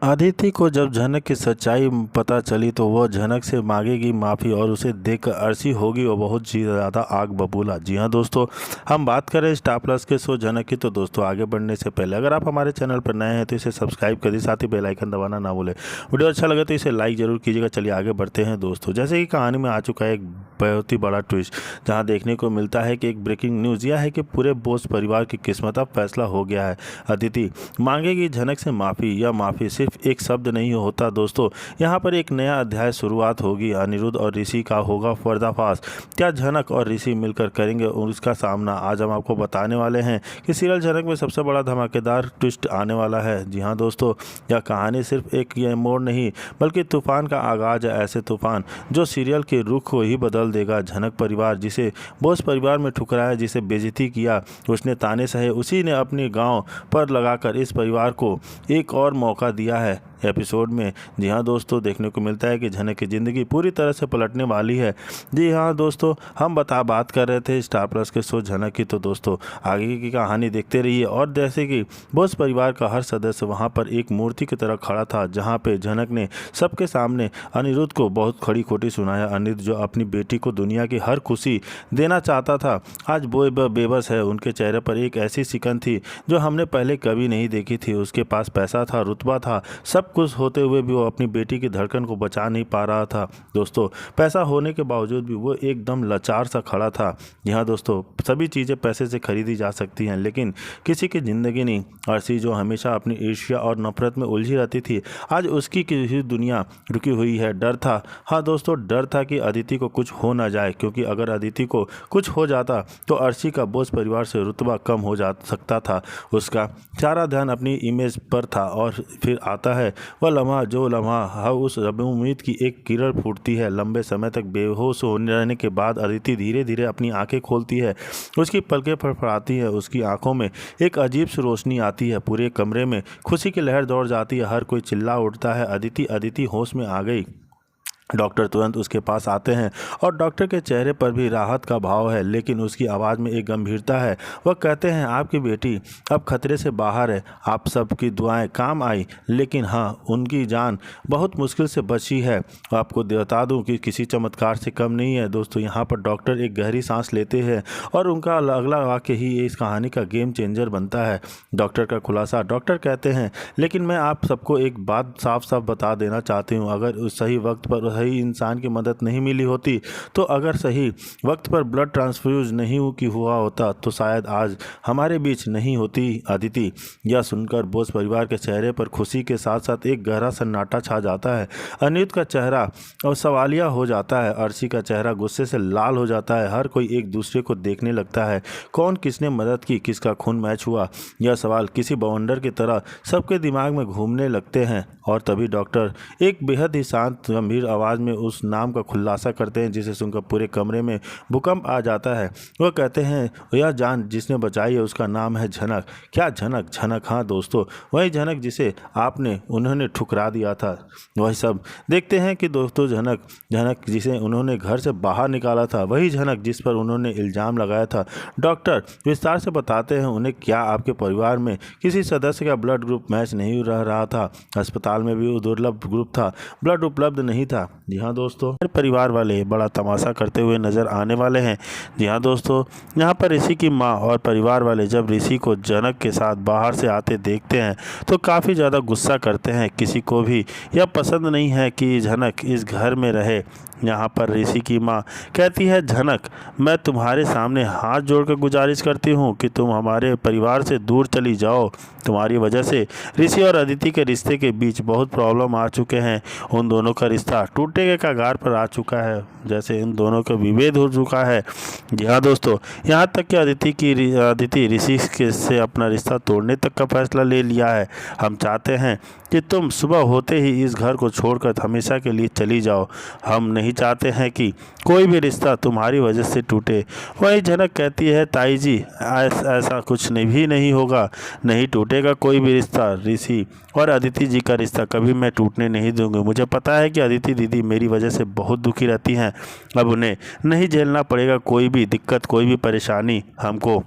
अदिति को जब झनक की सच्चाई पता चली तो वह झनक से मांगेगी माफ़ी और उसे देखकर अर्शी होगी और बहुत ही ज़्यादा आग बबूला। जी हाँ दोस्तों, हम बात करें स्टार प्लस के शो झनक की, तो दोस्तों आगे बढ़ने से पहले अगर आप हमारे चैनल पर नए हैं तो इसे सब्सक्राइब करिए, साथ ही बेल आइकन दबाना ना भूलें। वीडियो अच्छा लगे तो इसे लाइक जरूर कीजिएगा। चलिए आगे बढ़ते हैं दोस्तों। जैसे कि कहानी में आ चुका है एक बहुत ही बड़ा ट्विस्ट, जहाँ देखने को मिलता है कि एक ब्रेकिंग न्यूज़ यह है कि पूरे बोस परिवार की किस्मत अब फैसला हो गया है। अदिति मांगेगी झनक से माफ़ी। यह माफ़ी सिर्फ एक शब्द नहीं होता दोस्तों, यहाँ पर एक नया अध्याय शुरुआत होगी। अनिरुद्ध और ऋषि का होगा पर्दाफाश। क्या झनक और ऋषि मिलकर करेंगे उसका सामना? आज हम आपको बताने वाले हैं कि सीरियल झनक में सबसे बड़ा धमाकेदार ट्विस्ट आने वाला है। जी हाँ दोस्तों, यह कहानी सिर्फ एक ये मोड़ नहीं बल्कि तूफान का आगाज है। ऐसे तूफान जो सीरियल के रुख को ही बदल देगा। झनक परिवार जिसे बोस परिवार में ठुकराया, जिसे बेइज्जती किया, उसने ताने सहे, उसी ने अपने गांव पर लगाकर इस परिवार को एक और मौका दिया है एपिसोड में। जी हाँ दोस्तों, देखने को मिलता है कि झनक की ज़िंदगी पूरी तरह से पलटने वाली है। जी हाँ दोस्तों, हम बात कर रहे थे स्टार प्लस के शो झनक की, तो दोस्तों आगे की कहानी देखते रहिए। और जैसे कि बोस परिवार का हर सदस्य वहाँ पर एक मूर्ति की तरह खड़ा था, जहाँ पे झनक ने सबके सामने अनिरुद्ध को बहुत खड़ी खोटी सुनाया। अनिरुद्ध जो अपनी बेटी को दुनिया की हर खुशी देना चाहता था, आज वो बेबस है। उनके चेहरे पर एक ऐसी सिकन थी जो हमने पहले कभी नहीं देखी थी। उसके पास पैसा था, रुतबा था, सब कुछ होते हुए भी वो अपनी बेटी की धड़कन को बचा नहीं पा रहा था। दोस्तों पैसा होने के बावजूद भी वो एकदम लाचार सा खड़ा था। यहाँ दोस्तों सभी चीज़ें पैसे से खरीदी जा सकती हैं, लेकिन किसी की ज़िंदगी नहीं। अर्शी जो हमेशा अपनी ईर्ष्या और नफरत में उलझी रहती थी, आज उसकी किसी दुनिया रुकी हुई है। डर था, हाँ दोस्तों, डर था कि अदिति को कुछ हो ना जाए, क्योंकि अगर अदिति को कुछ हो जाता तो अर्शी का बोस परिवार से रुतबा कम हो जा सकता था। उसका सारा ध्यान अपनी इमेज पर था। और फिर आता है वह लम्हा, जो लम्हा उस उम्मीद की एक किरण फूटती है। लंबे समय तक बेहोश होने रहने के बाद अदिति धीरे धीरे अपनी आंखें खोलती है। उसकी पलकें फड़फड़ाती है, उसकी आंखों में एक अजीब सी रोशनी आती है। पूरे कमरे में खुशी की लहर दौड़ जाती है, हर कोई चिल्ला उठता है, अदिति अदिति होश में आ गई। डॉक्टर तुरंत उसके पास आते हैं और डॉक्टर के चेहरे पर भी राहत का भाव है, लेकिन उसकी आवाज़ में एक गंभीरता है। वह कहते हैं आपकी बेटी अब खतरे से बाहर है, आप सबकी दुआएं काम आई, लेकिन हाँ उनकी जान बहुत मुश्किल से बची है। आपको बता दूं कि किसी चमत्कार से कम नहीं है। दोस्तों यहाँ पर डॉक्टर एक गहरी सांस लेते हैं और उनका अगला वाक्य ही इस कहानी का गेम चेंजर बनता है। डॉक्टर का खुलासा, डॉक्टर कहते हैं लेकिन मैं आप सबको एक बात साफ साफ बता देना चाहती हूँ, अगर उस सही वक्त पर सही इंसान की मदद नहीं मिली होती, तो अगर सही वक्त पर ब्लड ट्रांसफ्यूज नहीं हुआ होता तो शायद आज हमारे बीच नहीं होती अदिति। यह सुनकर बोस परिवार के चेहरे पर खुशी के साथ साथ एक गहरा सन्नाटा छा जाता है। अनिरुद्ध का चेहरा और सवालिया हो जाता है, अर्शी का चेहरा गुस्से से लाल हो जाता है। हर कोई एक दूसरे को देखने लगता है, कौन किसने मदद की, किसका खून मैच हुआ, यह सवाल किसी बवंडर की तरह सबके दिमाग में घूमने लगते हैं। और तभी डॉक्टर एक बेहद ही शांत गंभीर आवाज़ में उस नाम का खुलासा करते हैं जिसे सुनकर पूरे कमरे में भूकंप आ जाता है। वह कहते हैं यह जान जिसने बचाई है उसका नाम है झनक। क्या झनक? झनक, हाँ दोस्तों, वही झनक जिसे उन्होंने ठुकरा दिया था। वही सब देखते हैं कि दोस्तों झनक जिसे उन्होंने घर से बाहर निकाला था, वही झनक जिस पर उन्होंने इल्ज़ाम लगाया था। डॉक्टर विस्तार से बताते हैं उन्हें क्या आपके परिवार में किसी सदस्य का ब्लड ग्रुप मैच नहीं रहा था, अस्पताल में भी वो दुर्लभ ग्रुप था, ब्लड उपलब्ध नहीं था। जी हाँ दोस्तों, परिवार वाले बड़ा तमाशा करते हुए नजर आने वाले हैं। जी हाँ दोस्तों, यहाँ पर ऋषि की माँ और परिवार वाले जब ऋषि को झनक के साथ बाहर से आते देखते हैं तो काफ़ी ज़्यादा गुस्सा करते हैं। किसी को भी यह पसंद नहीं है कि झनक इस घर में रहे। यहाँ पर ऋषि की माँ कहती है झनक, मैं तुम्हारे सामने हाथ जोड़कर गुजारिश करती हूँ कि तुम हमारे परिवार से दूर चली जाओ। तुम्हारी वजह से ऋषि और अदिति के रिश्ते के बीच बहुत प्रॉब्लम आ चुके हैं। उन दोनों का रिश्ता टूटने के कगार पर आ चुका है, जैसे इन दोनों का विभेद हो चुका है। जी हाँ दोस्तों, यहाँ तक कि अदिति ऋषि से अपना रिश्ता तोड़ने तक का फैसला ले लिया है। हम चाहते हैं कि तुम सुबह होते ही इस घर को छोड़कर हमेशा के लिए चली जाओ। हम नहीं चाहते हैं कि कोई भी रिश्ता तुम्हारी वजह से टूटे। वही झनक कहती है ताई जी, ऐसा कुछ भी नहीं होगा, नहीं टूटेगा कोई भी रिश्ता। ऋषि और अदिति जी का रिश्ता कभी मैं टूटने नहीं दूंगी। मुझे पता है कि अदिति दीदी मेरी वजह से बहुत दुखी रहती हैं, अब उन्हें नहीं झेलना पड़ेगा कोई भी दिक्कत, कोई भी परेशानी हमको।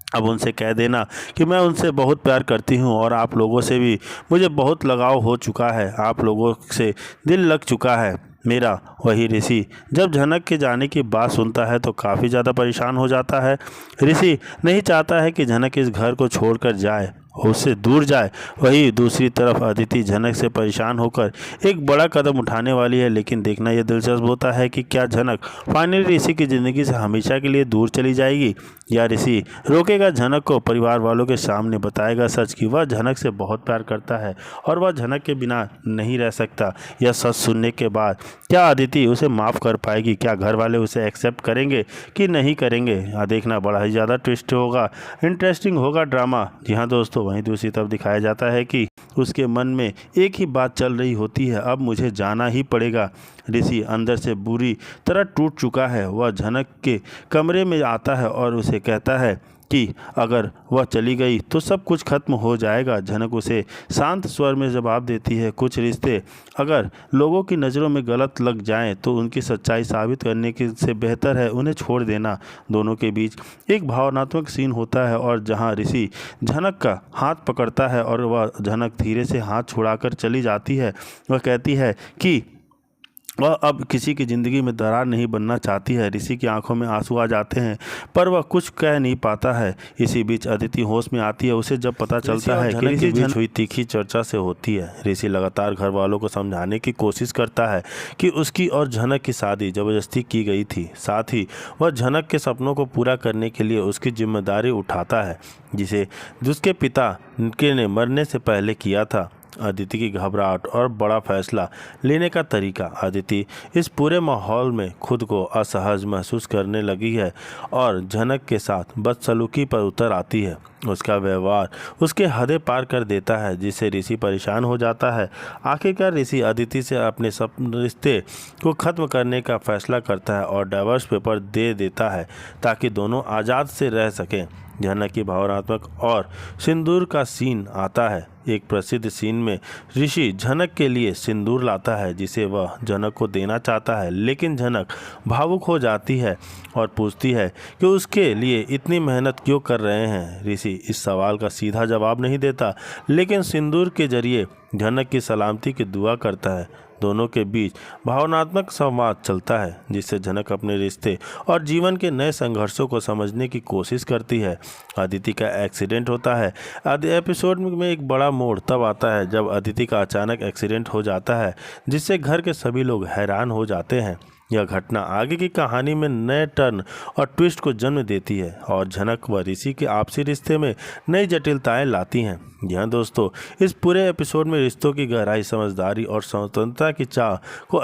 अब उनसे कह देना कि मैं उनसे बहुत प्यार करती हूँ और आप लोगों से भी मुझे बहुत लगाव हो चुका है, आप लोगों से दिल लग चुका है मेरा। वही ऋषि जब झनक के जाने की बात सुनता है तो काफ़ी ज़्यादा परेशान हो जाता है। ऋषि नहीं चाहता है कि झनक इस घर को छोड़कर जाए, उससे दूर जाए। वही दूसरी तरफ अदिति झनक से परेशान होकर एक बड़ा कदम उठाने वाली है, लेकिन देखना यह दिलचस्प होता है कि क्या झनक फाइनली ऋषि की ज़िंदगी से हमेशा के लिए दूर चली जाएगी या ऋषि रोकेगा झनक को, परिवार वालों के सामने बताएगा सच कि वह झनक से बहुत प्यार करता है और वह झनक के बिना नहीं रह सकता। यह सच सुनने के बाद क्या अदिति उसे माफ़ कर पाएगी, क्या घर वाले उसे एक्सेप्ट करेंगे कि नहीं करेंगे, देखना बड़ा ही ज़्यादा ट्विस्ट होगा, इंटरेस्टिंग होगा ड्रामा। जी हाँ दोस्तों, वहीं दूसरी तरफ दिखाया जाता है कि उसके मन में एक ही बात चल रही होती है, अब मुझे जाना ही पड़ेगा। ऋषि अंदर से बुरी तरह टूट चुका है। वह झनक के कमरे में आता है और उसे कहता है कि अगर वह चली गई तो सब कुछ खत्म हो जाएगा। झनक उसे शांत स्वर में जवाब देती है, कुछ रिश्ते अगर लोगों की नज़रों में गलत लग जाएं तो उनकी सच्चाई साबित करने के से बेहतर है उन्हें छोड़ देना। दोनों के बीच एक भावनात्मक सीन होता है और जहां ऋषि झनक का हाथ पकड़ता है और वह झनक धीरे से हाथ छुड़ाकर चली जाती है। वह कहती है कि वह अब किसी की ज़िंदगी में दरार नहीं बनना चाहती है। ऋषि की आंखों में आंसू आ जाते हैं पर वह कुछ कह नहीं पाता है। इसी बीच अदिति होश में आती है। उसे जब पता चलता है कि ऋषि बीच हुई तीखी चर्चा से होती है। ऋषि लगातार घर वालों को समझाने की कोशिश करता है कि उसकी और झनक की शादी ज़बरदस्ती की गई थी। साथ ही वह झनक के सपनों को पूरा करने के लिए उसकी जिम्मेदारी उठाता है जिसे उसके पिता ने मरने से पहले किया था। अदिति की घबराहट और बड़ा फैसला लेने का तरीका। अदिति इस पूरे माहौल में खुद को असहज महसूस करने लगी है और झनक के साथ बदसलूकी पर उतर आती है। उसका व्यवहार उसके हदें पार कर देता है जिससे ऋषि परेशान हो जाता है। आखिरकार ऋषि अदिति से अपने सब रिश्ते को ख़त्म करने का फैसला करता है और डाइवोर्स पेपर दे देता है ताकि दोनों आज़ाद से रह सकें। झनक की भावनात्मक और सिंदूर का सीन आता है। एक प्रसिद्ध सीन में ऋषि झनक के लिए सिंदूर लाता है जिसे वह झनक को देना चाहता है, लेकिन झनक भावुक हो जाती है और पूछती है कि उसके लिए इतनी मेहनत क्यों कर रहे हैं। ऋषि इस सवाल का सीधा जवाब नहीं देता, लेकिन सिंदूर के जरिए झनक की सलामती की दुआ करता है। दोनों के बीच भावनात्मक संवाद चलता है जिससे झनक अपने रिश्ते और जीवन के नए संघर्षों को समझने की कोशिश करती है। अदिति का एक्सीडेंट होता है। एपिसोड में एक बड़ा मोड़ तब आता है जब अदिति का अचानक एक्सीडेंट हो जाता है जिससे घर के सभी लोग हैरान हो जाते हैं। यह घटना आगे की कहानी में नए टर्न और ट्विस्ट को जन्म देती है और झनक व ऋषि के आपसी रिश्ते में नई जटिलताएं लाती हैं। यहाँ दोस्तों, इस पूरे एपिसोड में रिश्तों की गहराई, समझदारी और स्वतंत्रता की चाह को